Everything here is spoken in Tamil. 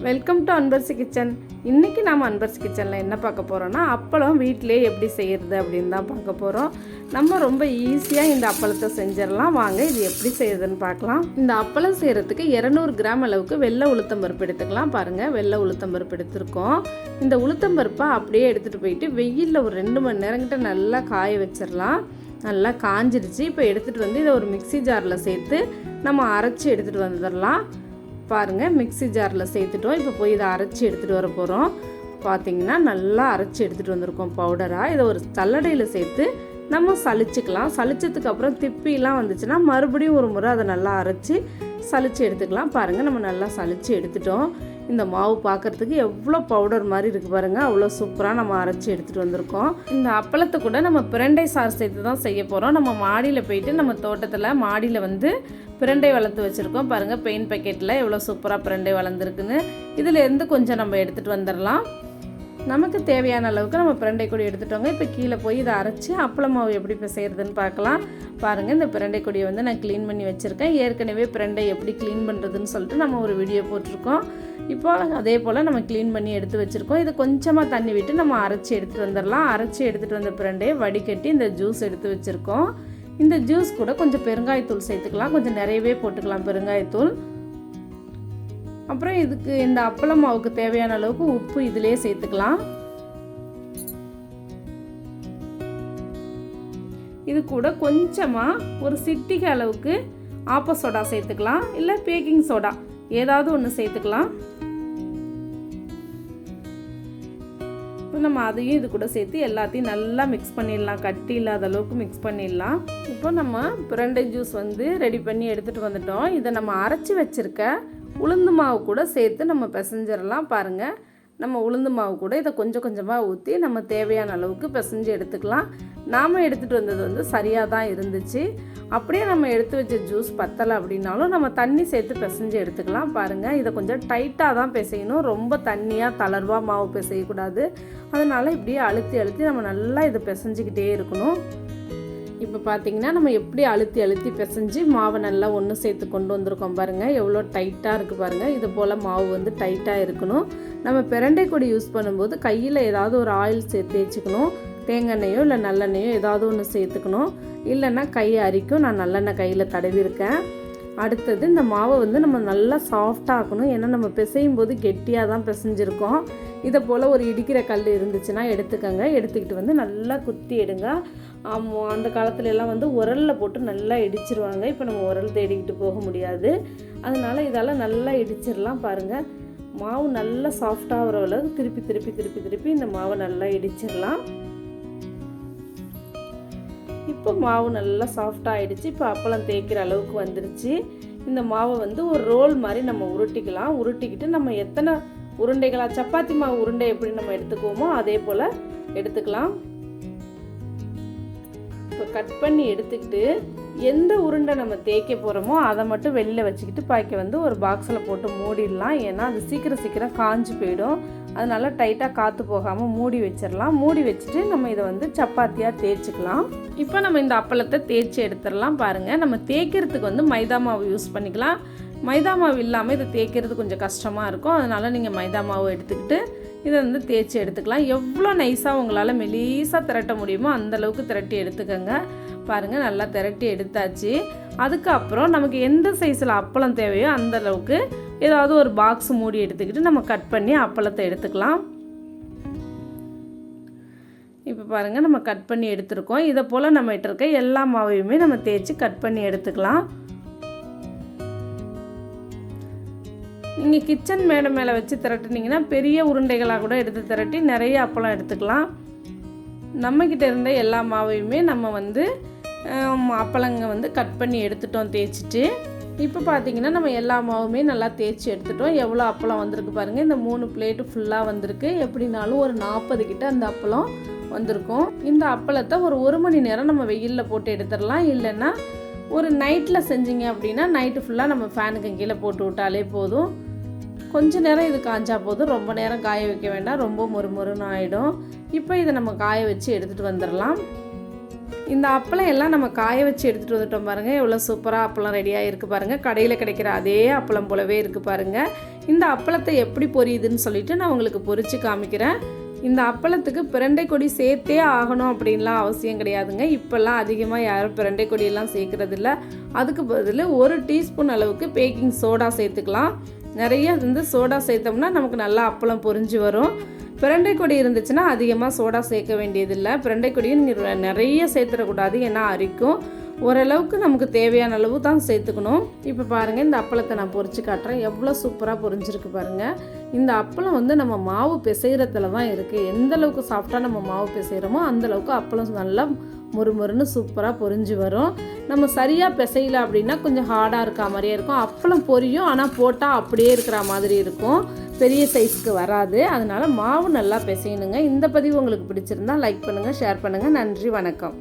Welcome to Anbarasi kitchen. இன்றைக்கி நாம் அன்பரசி கிச்சனில் என்ன பார்க்க போகிறோன்னா, அப்பளம் வீட்டிலே எப்படி செய்கிறது அப்படின்னு தான் பார்க்க போகிறோம். நம்ம ரொம்ப ஈஸியாக இந்த அப்பளத்தை செஞ்சிடலாம். வாங்க இது எப்படி செய்யுதுன்னு பார்க்கலாம். இந்த அப்பளம் செய்கிறதுக்கு 200 கிராம் அளவுக்கு வெள்ளை உளுத்தம்பருப்பு எடுத்துக்கலாம். பாருங்கள், வெள்ளை உளுத்தம்பருப்பு எடுத்துருக்கோம். இந்த உளுத்தம்பருப்பை அப்படியே எடுத்துகிட்டு போயிட்டு வெயிலில் ஒரு 2 மணி நேரங்கிட்ட நல்லா காய வச்சிடலாம். நல்லா காஞ்சிடுச்சு. இப்போ எடுத்துகிட்டு வந்து இதை ஒரு மிக்ஸி ஜாரில் சேர்த்து நம்ம அரைச்சி எடுத்துகிட்டு வந்துடலாம். பாருங்கள், மிக்ஸி ஜாரில் சேர்த்துட்டோம். இப்போ போய் இதை அரைச்சி எடுத்துகிட்டு வர போகிறோம். பார்த்திங்கன்னா நல்லா அரைச்சி எடுத்துகிட்டு வந்திருக்கோம் பவுடராக. இதை ஒரு சல்லடையில் சேர்த்து நம்ம சலிச்சுக்கலாம். சலிச்சதுக்கு அப்புறம் திப்பிலாம் வந்துச்சுன்னா மறுபடியும் ஒரு முறை அதை நல்லா அரைச்சி சலிச்சு எடுத்துக்கலாம். பாருங்கள், நம்ம நல்லா சலிச்சு எடுத்துட்டோம். இந்த மாவு பார்க்குறதுக்கு எவ்வளோ பவுடர் மாதிரி இருக்குது பாருங்கள். அவ்வளோ சூப்பராக நம்ம அரைச்சி எடுத்துகிட்டு வந்திருக்கோம். இந்த அப்பளத்தை கூட நம்ம பிரண்டை சாறு சேர்த்து தான் செய்ய போகிறோம். நம்ம மாடியில் போயிட்டு நம்ம தோட்டத்தில் மாடியில் வந்து பிரண்டை வளர்த்து வச்சுருக்கோம். பாருங்கள், பெயிண்ட் பேக்கெட்டில் எவ்வளோ சூப்பராக பிரண்டை வளர்ந்துருக்குன்னு. இதிலேருந்து கொஞ்சம் நம்ம எடுத்துகிட்டு வந்துடலாம். நமக்கு தேவையான அளவுக்கு நம்ம பிரண்டை கொடி எடுத்துட்டோங்க. இப்போ கீழே போய் இதை அரைச்சி அப்பள மாவு எப்படி இப்போ செய்கிறதுன்னு பார்க்கலாம். பாருங்கள், இந்த பிரண்டை கொடியை வந்து நான் க்ளீன் பண்ணி வச்சுருக்கேன். ஏற்கனவே பிரண்டை எப்படி க்ளீன் பண்ணுறதுன்னு சொல்லிட்டு நம்ம ஒரு வீடியோ போட்டிருக்கோம். இப்போ அதே போல் நம்ம க்ளீன் பண்ணி எடுத்து வச்சுருக்கோம். இது கொஞ்சமாக தண்ணி விட்டு நம்ம அரைச்சி எடுத்துகிட்டு வந்துடலாம். அரைச்சி எடுத்துகிட்டு வந்த பிரண்டையை வடிகட்டி இந்த ஜூஸ் எடுத்து வச்சுருக்கோம். இந்த ஜூஸ் கூட கொஞ்சம் பெருங்காயத்தூள் சேர்த்துக்கலாம். கொஞ்சம் நிறையவே போட்டுக்கலாம் பெருங்காயத்தூள். அப்புறம் இதுக்கு இந்த அப்பள மாவுக்கு தேவையான அளவுக்கு உப்பு இதிலே சேர்த்துக்கலாம். இது கூட கொஞ்சமாக ஒரு சிட்டிகை அளவுக்கு ஆப்ப சோடா சேர்த்துக்கலாம். இல்லை பேக்கிங் சோடா ஏதாவது ஒன்று சேர்த்துக்கலாம். நம்ம அதையும் இது கூட சேர்த்து எல்லாத்தையும் நல்லா மிக்ஸ் பண்ணிடலாம். கட்டி இல்லாத அளவுக்கு மிக்ஸ் பண்ணிடலாம். இப்போ நம்ம பிரண்டை ஜூஸ் வந்து ரெடி பண்ணி எடுத்துகிட்டு வந்துட்டோம். இதை நம்ம அரைச்சி வச்சுருக்க உளுந்து மாவு கூட சேர்த்து நம்ம பிசைஞ்சிடலாம். பாருங்கள், நம்ம உளுந்து மாவு கூட இதை கொஞ்சம் கொஞ்சமாக ஊற்றி நம்ம தேவையான அளவுக்கு பிசைஞ்சு எடுத்துக்கலாம். நாம் எடுத்துகிட்டு வந்தது வந்து சரியாக தான் இருந்துச்சு. அப்படியே நம்ம எடுத்து வச்ச ஜூஸ் பத்தலை அப்படின்னாலும் நம்ம தண்ணி சேர்த்து பிசைஞ்சு எடுத்துக்கலாம். பாருங்கள், இதை கொஞ்சம் டைட்டாக தான் பிசையணும். ரொம்ப தண்ணியாக தளர்வாக மாவு பிசையக்கூடாது. அதனால் இப்படியே அழுத்தி அழுத்தி நம்ம நல்லா இதை பிசைஞ்சிக்கிட்டே இருக்கணும். இப்போ பார்த்திங்கன்னா நம்ம எப்படி அழுத்தி அழுத்தி பிசைஞ்சு மாவை நல்லா ஒன்று சேர்த்து கொண்டு வந்திருக்கோம். பாருங்கள், எவ்வளோ டைட்டாக இருக்குது பாருங்கள். இது போல் மாவு வந்து டைட்டாக இருக்கணும். நம்ம பிரண்டை கொடி யூஸ் பண்ணும்போது கையில் ஏதாவது ஒரு ஆயில் சேர்த்து தேய்ச்சிக்கணும். தேங்காய்யோ இல்லை நல்லெண்ணெயோ ஏதாவது ஒன்று சேர்த்துக்கணும். இல்லைன்னா கை அரிக்கும். நான் நல்லெண்ணெய் கையில் தடவிருக்கேன். அடுத்தது இந்த மாவை வந்து நம்ம நல்லா சாஃப்டாக ஆக்கணும். ஏன்னா நம்ம பிசையும் போது கெட்டியாக தான் பிசைஞ்சிருக்கோம். இதை போல் ஒரு இடிக்கிற கல் இருந்துச்சுன்னா எடுத்துக்கோங்க. எடுத்துக்கிட்டு வந்து நல்லா குத்தி எடுங்க. அந்த காலத்துல எல்லாம் வந்து உரலில் போட்டு நல்லா இடிச்சிருவாங்க. இப்போ நம்ம உரல் தேடிக்கிட்டு போக முடியாது. அதனால் இதால் நல்லா இடிச்சிடலாம். பாருங்கள், மாவு நல்லா சாஃப்டாக ஆகிற அளவுக்கு திருப்பி திருப்பி திருப்பி திருப்பி இந்த மாவை நல்லா இடிச்சிடலாம். இப்போ மாவு நல்லா சாஃப்டாக ஆகிடுச்சு. இப்போ அப்பளம் தேய்க்கிற அளவுக்கு வந்துருச்சு. இந்த மாவை வந்து ஒரு ரோல் மாதிரி நம்ம உருட்டிக்கலாம். உருட்டிக்கிட்டு நம்ம எத்தனை உருண்டைகளாக சப்பாத்தி மாவு உருண்டை எப்படி நம்ம எடுத்துக்குவோமோ அதே போல் எடுத்துக்கலாம். இப்போ கட் பண்ணி எடுத்துக்கிட்டு எந்த உருண்டை நம்ம தேய்க்க போகிறோமோ அதை மட்டும் வெளியில் வச்சுக்கிட்டு பாய்க்க வந்து ஒரு பாக்ஸில் போட்டு மூடிடலாம். ஏன்னா அது சீக்கிரம் காஞ்சி போயிடும். அதனால டைட்டாக காற்று போகாமல் மூடி வச்சிடலாம். மூடி வச்சுட்டு நம்ம இதை வந்து சப்பாத்தியாக தேய்ச்சிக்கலாம். இப்போ நம்ம இந்த அப்பளத்தை தேய்ச்சி எடுத்துடலாம். பாருங்கள், நம்ம தேய்க்கிறதுக்கு வந்து மைதா மாவு யூஸ் பண்ணிக்கலாம். மைதா மாவு இல்லாமல் இதை தேய்க்கிறது கொஞ்சம் கஷ்டமாக இருக்கும். அதனால் நீங்கள் மைதா மாவு எடுத்துக்கிட்டு இதை வந்து தேய்ச்சி எடுத்துக்கலாம். எவ்வளோ நைஸாக உங்களால் மெலீஸாக திரட்ட முடியுமோ அந்தளவுக்கு திரட்டி எடுத்துக்கோங்க. பாருங்கள், நல்லா திரட்டி எடுத்தாச்சு. அதுக்கப்புறம் நமக்கு எந்த சைஸில் அப்பளம் தேவையோ அந்தளவுக்கு ஏதாவது ஒரு பாக்ஸ் மூடி எடுத்துக்கிட்டு நம்ம கட் பண்ணி அப்பளத்தை எடுத்துக்கலாம். இப்போ பாருங்கள், நம்ம கட் பண்ணி எடுத்துருக்கோம். இதை போல் நம்மகிட்ட இருக்க எல்லா மாவையுமே நம்ம தேய்ச்சி கட் பண்ணி எடுத்துக்கலாம். நீங்கள் கிச்சன் மேலே வச்சு திரட்டுனீங்கன்னா பெரிய உருண்டைகளாக கூட எடுத்து திரட்டி நிறைய அப்பளம் எடுத்துக்கலாம். நம்மக்கிட்ட இருந்த எல்லா மாவையுமே நம்ம வந்து அப்பளங்க வந்து கட் பண்ணி எடுத்துட்டோம் தேய்ச்சிட்டு. இப்போ பார்த்திங்கன்னா நம்ம எல்லா மாவுமே நல்லா தேய்ச்சி எடுத்துட்டோம். எவ்வளோ அப்பளம் வந்திருக்கு பாருங்கள். இந்த 3 பிளேட்டு ஃபுல்லாக வந்திருக்கு. எப்படினாலும் ஒரு 40 கிட்ட அந்த அப்பளம் வந்திருக்கும். இந்த அப்பளத்தை ஒரு 1 மணி நேரம் நம்ம வெயிலில் போட்டு எடுத்துடலாம். இல்லைன்னா ஒரு நைட்டில் செஞ்சிங்க அப்படின்னா நைட்டு ஃபுல்லாக நம்ம ஃபேனுக்கு கீழே போட்டு விட்டாலே போதும். கொஞ்ச நேரம் இது காஞ்சா போதும். ரொம்ப நேரம் காய வைக்க வேண்டாம். ரொம்ப மொறுமொறுன்னு ஆகிடும். இப்போ இதை நம்ம காய வச்சு எடுத்துகிட்டு வந்துடலாம். இந்த அப்பளம் எல்லாம் நம்ம காய வச்சு எடுத்துகிட்டு வந்துட்டோம் பாருங்கள். எவ்வளோ சூப்பராக அப்பளம் ரெடியாக இருக்குது பாருங்கள். கடையில் கிடைக்கிற அதே அப்பளம் போலவே இருக்குது பாருங்கள். இந்த அப்பளத்தை எப்படி பொரியுதுன்னு சொல்லிவிட்டு நான் உங்களுக்கு பொரித்து காமிக்கிறேன். இந்த அப்பளத்துக்கு பிரண்டை கொடி சேர்த்தே ஆகணும் அப்படின்லாம் அவசியம் கிடையாதுங்க. இப்போல்லாம் அதிகமாக யாரும் பிரண்டை கொடியெல்லாம் சேர்க்குறதில்ல. அதுக்கு பதில் 1 டீஸ்பூன் அளவுக்கு பேக்கிங் சோடா சேர்த்துக்கலாம். நிறைய சோடா சேர்த்தோம்னா நமக்கு நல்லா அப்பளம் பொரிஞ்சு வரும். பிரண்டை கொடி இருந்துச்சுன்னா அதிகமாக சோடா சேர்க்க வேண்டியதில்லை. பிரண்டை கொடியும் நிறைய சேர்த்துடக்கூடாது, ஏன்னா அரிக்கும். ஓரளவுக்கு நமக்கு தேவையான அளவு தான் சேர்த்துக்கணும். இப்போ பாருங்கள், இந்த அப்பளத்தை நான் பொரித்து காட்டுறேன். எவ்வளோ சூப்பராக பொரிஞ்சிருக்கு பாருங்கள். இந்த அப்பளம் நம்ம மாவு பிசைகிறதுல தான் இருக்குது. எந்த அளவுக்கு சாஃப்டாக நம்ம மாவு பிசைகிறோமோ அந்தளவுக்கு அப்பளம் நல்லா மொறுமொறுன்னு சூப்பராக பொரிஞ்சு வரும். நம்ம சரியாக பிசையல அப்படின்னா கொஞ்சம் ஹார்டாக இருக்கா மாதிரியே இருக்கும். அப்பளம் பொரியும், ஆனால் போட்டால் அப்படியே இருக்கிற மாதிரி இருக்கும். பெரிய சைஸ்க்கு வராது. அதனால் மாவு நல்லா பிசையணுங்க. இந்த பதிவு உங்களுக்கு பிடிச்சிருந்தா லைக் பண்ணுங்கள், ஷேர் பண்ணுங்கள். நன்றி, வணக்கம்.